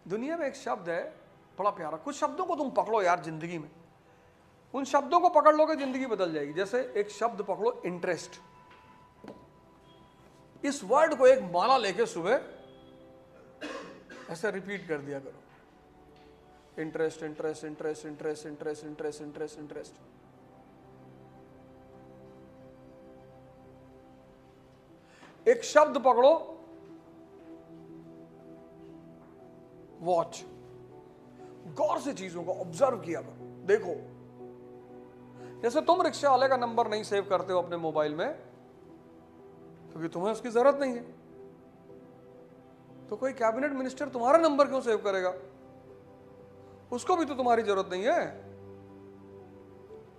दुनिया में एक शब्द है बड़ा प्यारा, कुछ शब्दों को तुम पकड़ो यार जिंदगी में, उन शब्दों को पकड़ लोगे जिंदगी बदल जाएगी। जैसे एक शब्द पकड़ो इंटरेस्ट, इस वर्ड को एक माला लेके सुबह ऐसे रिपीट कर दिया करो, interest interest interest interest interest interest interest interest. एक शब्द पकड़ो वॉच, गौर से चीजों को ऑब्जर्व किया करो, देखो। जैसे तुम रिक्शा वाले का नंबर नहीं सेव करते हो अपने मोबाइल में क्योंकि तुम्हें उसकी जरूरत नहीं है, तो कोई कैबिनेट मिनिस्टर तुम्हारा नंबर क्यों सेव करेगा? उसको भी तो तुम्हारी जरूरत नहीं है।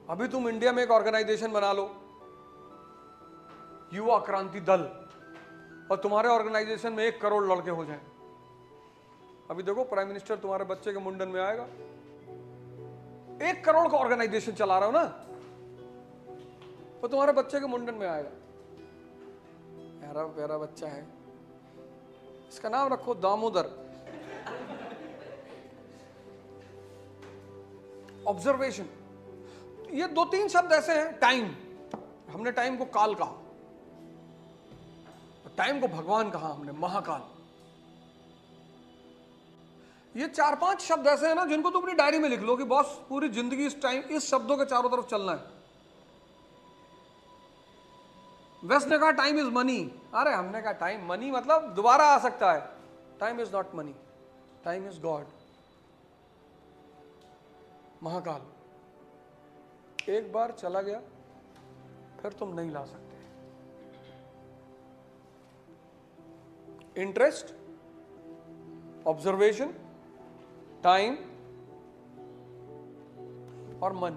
अभी तुम इंडिया में एक ऑर्गेनाइजेशन बना लो, युवा क्रांति दल, और तुम्हारे ऑर्गेनाइजेशन में 1 करोड़ लड़के हो जाएं। अभी देखो प्राइम मिनिस्टर तुम्हारे बच्चे के मुंडन में आएगा, 1 करोड़ का ऑर्गेनाइजेशन चला रहा हो ना, वो तुम्हारे बच्चे के मुंडन में आएगा। प्यारा प्यारा बच्चा है, इसका नाम रखो दामोदर। ऑब्जर्वेशन, ये 2-3 शब्द ऐसे हैं। टाइम, हमने टाइम को काल कहा, टाइम को भगवान कहा हमने, महाकाल। ये 4-5 शब्द ऐसे हैं ना जिनको तुम अपनी डायरी में लिख लो कि बॉस पूरी जिंदगी इस टाइम, इस शब्दों के चारों तरफ चलना है। वेस्ट ने कहा टाइम इज मनी, अरे हमने कहा टाइम मनी मतलब दोबारा आ सकता है। Time is not money, time is God, Mahakal. एक बार चला गया फिर तुम नहीं ला सकते। इंटरेस्ट, ऑब्जर्वेशन, टाइम और मन,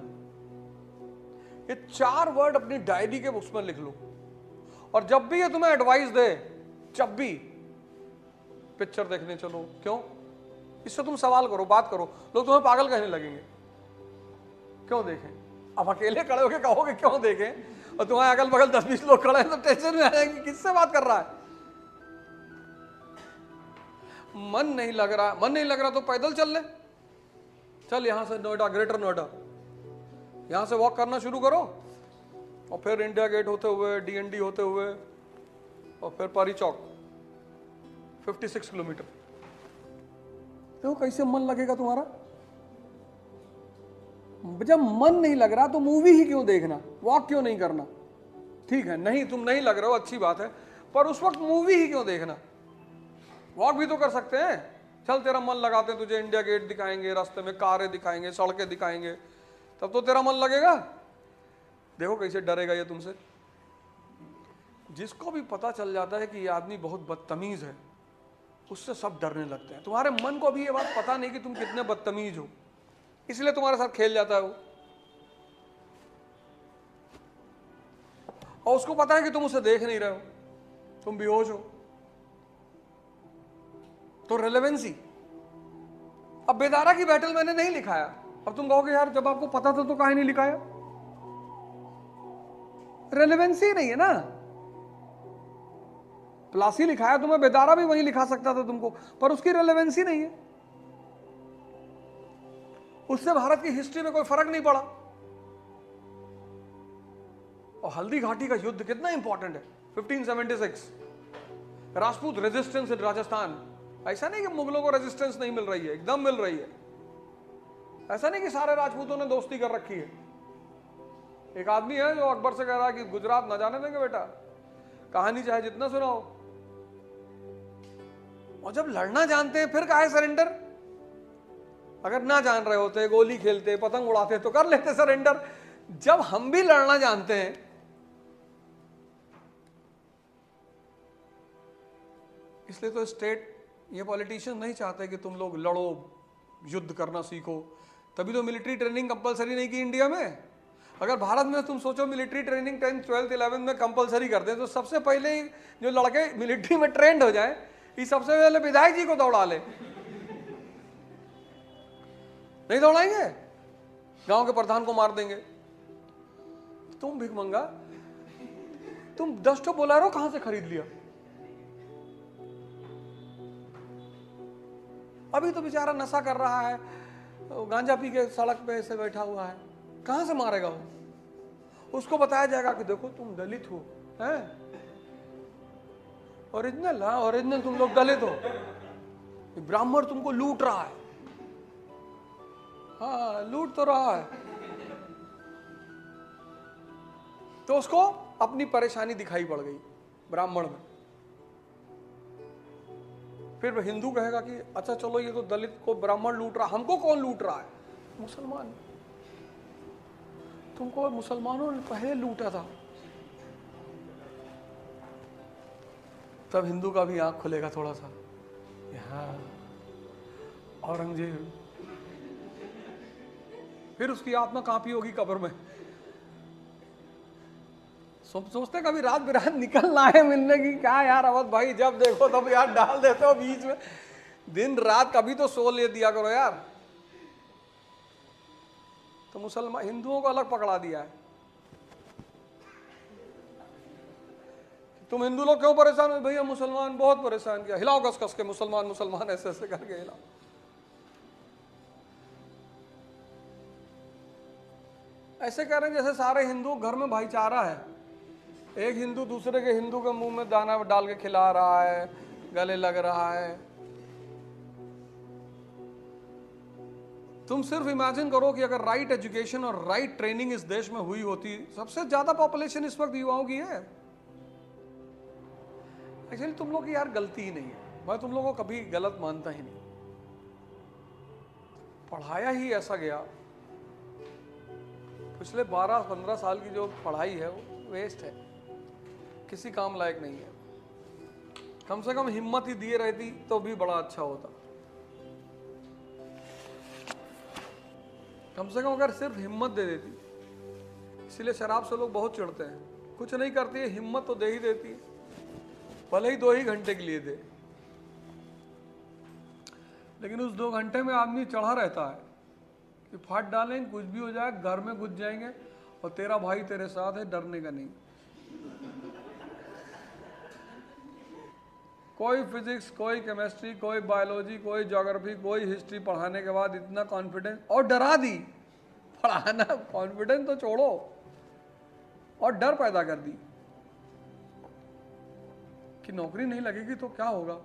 ये 4 वर्ड अपनी डायरी के बुक्स में लिख लो। और जब भी ये तुम्हें एडवाइस दे, जब भी पिक्चर देखने चलो, क्यों? इससे तुम सवाल करो, बात करो, लोग तुम्हें पागल कहने लगेंगे। क्यों देखें? अब अकेले खड़े होकर कहोगे क्यों देखें, और तुम्हारे अगल बगल 10-20 लोग खड़े हैं तो टेंशन में आ जाएंगे, किससे बात कर रहा है। मन नहीं लग रहा, मन नहीं लग रहा तो पैदल चल ले, चल यहां से नोएडा, ग्रेटर नोएडा, यहां से वॉक करना शुरू करो, और फिर इंडिया गेट होते हुए, डीएनडी होते हुए, और फिर पारी चौक, 56 किलोमीटर। तो कैसे मन लगेगा तुम्हारा? जब मन नहीं लग रहा तो मूवी ही क्यों देखना, वॉक क्यों नहीं करना? ठीक है, नहीं तुम नहीं लग रहे हो, अच्छी बात है, पर उस वक्त मूवी ही क्यों देखना? वॉक भी तो कर सकते हैं। चल तेरा मन लगाते हैं, तुझे इंडिया गेट दिखाएंगे, रास्ते में कारें दिखाएंगे, सड़कें दिखाएंगे, तब तो तेरा मन लगेगा। देखो कैसे डरेगा ये तुमसे। जिसको भी पता चल जाता है कि ये आदमी बहुत बदतमीज है, उससे सब डरने लगते हैं। तुम्हारे मन को भी ये बात पता नहीं कि तुम कितने बदतमीज हो, इसलिए तुम्हारे साथ खेल जाता है वो। और उसको पता है कि तुम उसे देख नहीं रहे हो, तुम बेहोश हो। तो रेलेवेंसी, अब बेदारा की बैटल मैंने नहीं लिखाया, अब तुम कहोगे यार जब आपको पता था तो काहे नहीं लिखाया? रेलेवेंसी नहीं है ना। प्लासी लिखाया तुम्हें, बेदारा भी वहीं लिखा सकता था तुमको, पर उसकी रेलेवेंसी नहीं है, उससे भारत की हिस्ट्री में कोई फर्क नहीं पड़ा। और हल्दी घाटी का युद्ध कितना इंपॉर्टेंट है, 1576, राजपूत रेजिस्टेंस इन राजस्थान। ऐसा नहीं कि मुगलों को रेजिस्टेंस नहीं मिल रही है, एकदम मिल रही है। ऐसा नहीं कि सारे राजपूतों ने दोस्ती कर रखी है। एक आदमी है जो अकबर से कह रहा है कि गुजरात ना जाने देंगे बेटा, कहानी चाहे जितना सुनाओ। और जब लड़ना जानते हैं फिर काहे सरेंडर? अगर ना जान रहे होते, गोली खेलते, पतंग उड़ाते तो कर लेते सरेंडर। जब हम भी लड़ना जानते हैं, इसलिए तो स्टेट, ये पॉलिटिशियन नहीं चाहते कि तुम लोग लड़ो, युद्ध करना सीखो, तभी तो मिलिट्री ट्रेनिंग कंपलसरी नहीं की इंडिया में। अगर भारत में तुम सोचो military training 10th 12th 11th में कंपलसरी कर दें, तो सबसे पहले ही जो लड़के मिलिट्री में ट्रेंड हो जाए, ये सबसे पहले विधायक जी को दौड़ा ले। नहीं दौड़ाएंगे, गांव के प्रधान को मार देंगे। तुम भिखमंगा, तुम 10 ठो बोलेरो कहां से खरीद लिया? अभी तो बेचारा नशा कर रहा है, गांजा पी के सड़क पे ऐसे बैठा हुआ है, कहां से मारेगा वो? उसको बताया जाएगा कि देखो तुम दलित हो, हैं? ओरिजिनल, हाँ ओरिजिनल, तुम लोग दलित हो, ब्राह्मण तुमको लूट रहा है। हाँ लूट तो रहा है। तो उसको अपनी परेशानी दिखाई पड़ गई ब्राह्मण में। फिर हिंदू कहेगा कि अच्छा चलो ये तो दलित को ब्राह्मण लूट रहा, हमको कौन लूट रहा है? मुसलमान। तुमको मुसलमानों ने पहले लूटा था। तब हिंदू का भी आंख खुलेगा थोड़ा सा, यहाँ औरंगजेब। फिर उसकी आत्मा कांपी होगी कब्र में। सोचते कभी रात बिरात निकलना है मिलने की, क्या यार अवध भाई जब देखो तब यार डाल देते हो बीच में, दिन रात कभी तो सो ले दिया करो यार। तो मुसलमान हिंदुओं को अलग पकड़ा दिया है। तुम हिंदू लोग क्यों परेशान हो? भैया मुसलमान बहुत परेशान किया, हिलाओ कस कस के, मुसलमान मुसलमान ऐसे ऐसे करके हिलाओ। ऐसे कह रहे हैं जैसे सारे हिंदू घर में भाईचारा है, एक हिंदू दूसरे के हिंदू के मुंह में दाना डाल के खिला रहा है, गले लग रहा है। तुम सिर्फ इमेजिन करो कि अगर राइट एजुकेशन और राइट ट्रेनिंग इस देश में हुई होती, सबसे ज्यादा पॉपुलेशन इस वक्त युवाओं की है। एक्चुअली तुम लोग की यार गलती ही नहीं है, मैं तुम लोगों को कभी गलत मानता ही नहीं। पढ़ाया ही ऐसा गया, पिछले 12-15 साल की जो पढ़ाई है वो वेस्ट है, किसी काम लायक नहीं है। कम से कम हिम्मत ही दिए रहती तो भी बड़ा अच्छा होता। कम से कम अगर सिर्फ हिम्मत दे देती, इसीलिए शराब से लोग बहुत चिढ़ते हैं, कुछ नहीं करती है, हिम्मत तो दे ही देती है, भले ही 2 ही घंटे के लिए दे, लेकिन उस 2 घंटे में आदमी चढ़ा रहता है कि फाड़ डालेंगे, कुछ भी हो जाए, घर में घुस जाएंगे और तेरा भाई तेरे साथ है, डरने का नहीं। कोई फिजिक्स, कोई केमिस्ट्री, कोई बायोलॉजी, कोई ज्योग्राफी, कोई हिस्ट्री पढ़ाने के बाद इतना कॉन्फिडेंस, और डरा दी। पढ़ाना, कॉन्फिडेंस तो छोड़ो, और डर पैदा कर दी कि नौकरी नहीं लगेगी तो क्या होगा।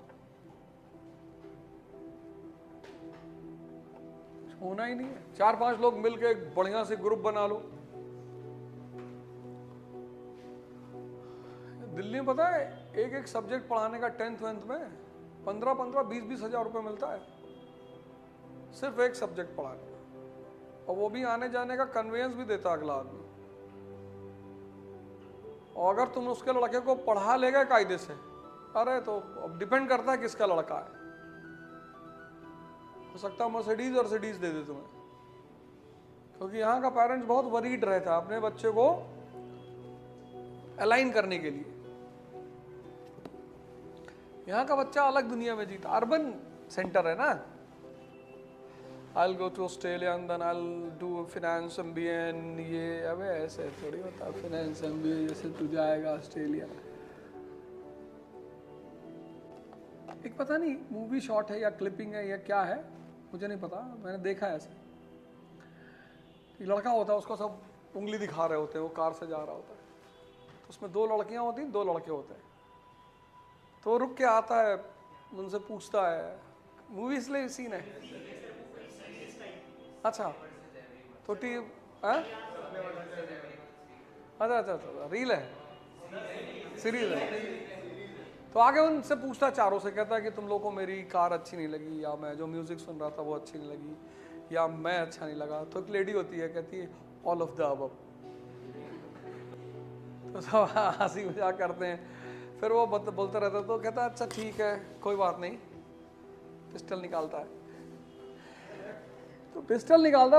होना ही नहीं है। 4-5 लोग मिलकर एक बढ़िया से ग्रुप बना लो। दिल्ली में पता है एक सब्जेक्ट पढ़ाने का 10th में 15-15, 20-20 हजार रुपये मिलता है, सिर्फ एक सब्जेक्ट पढ़ाने का, और वो भी आने जाने का कन्वेंस भी देता अगला आदमी। और अगर तुम उसके लड़के को पढ़ा लेगा कायदे से, अरे तो अब डिपेंड करता है किसका लड़का है, हो सकता है मर्सिडीज और सिडीज दे दे तुम्हें, क्योंकि यहाँ का पेरेंट्स बहुत वरीड रहता है अपने बच्चे को अलाइन करने के लिए। यहाँ का बच्चा अलग दुनिया में जीता, अर्बन सेंटर है ना। I'll go to Australia and then I'll do finance MBA, ये अबे ऐसे थोड़ी होता, finance MBA जैसे तू जाएगा ऑस्ट्रेलिया। एक पता नहीं मूवी शॉट है या क्लिपिंग है या क्या है, मुझे नहीं पता, मैंने देखा है ऐसे। एक लड़का होता है, उसको सब उंगली दिखा रहे होते हैं, वो कार से जा रहा होता है, तो उसमें 2 लड़कियां होती हैं, 2 लड़के होते हैं। तो वो रुक के आता है, उनसे पूछता है, मूवी इसलिए सीन है, अच्छा तो अच्छा रील है, सीरीज है। तो आगे उनसे पूछता चारों से, कहता है कि तुम लोगों को मेरी कार अच्छी नहीं लगी, या मैं जो म्यूजिक सुन रहा था वो अच्छी नहीं लगी, या मैं अच्छा नहीं लगा। तो एक लेडी होती है, कहती है ऑल ऑफ द अबव। तो सब हंसी मजाक करते हैं, फिर वो बोलते रहता है, तो कहता है अच्छा ठीक है कोई बात नहीं। पिस्टल निकालता है, तो पिस्टल निकालता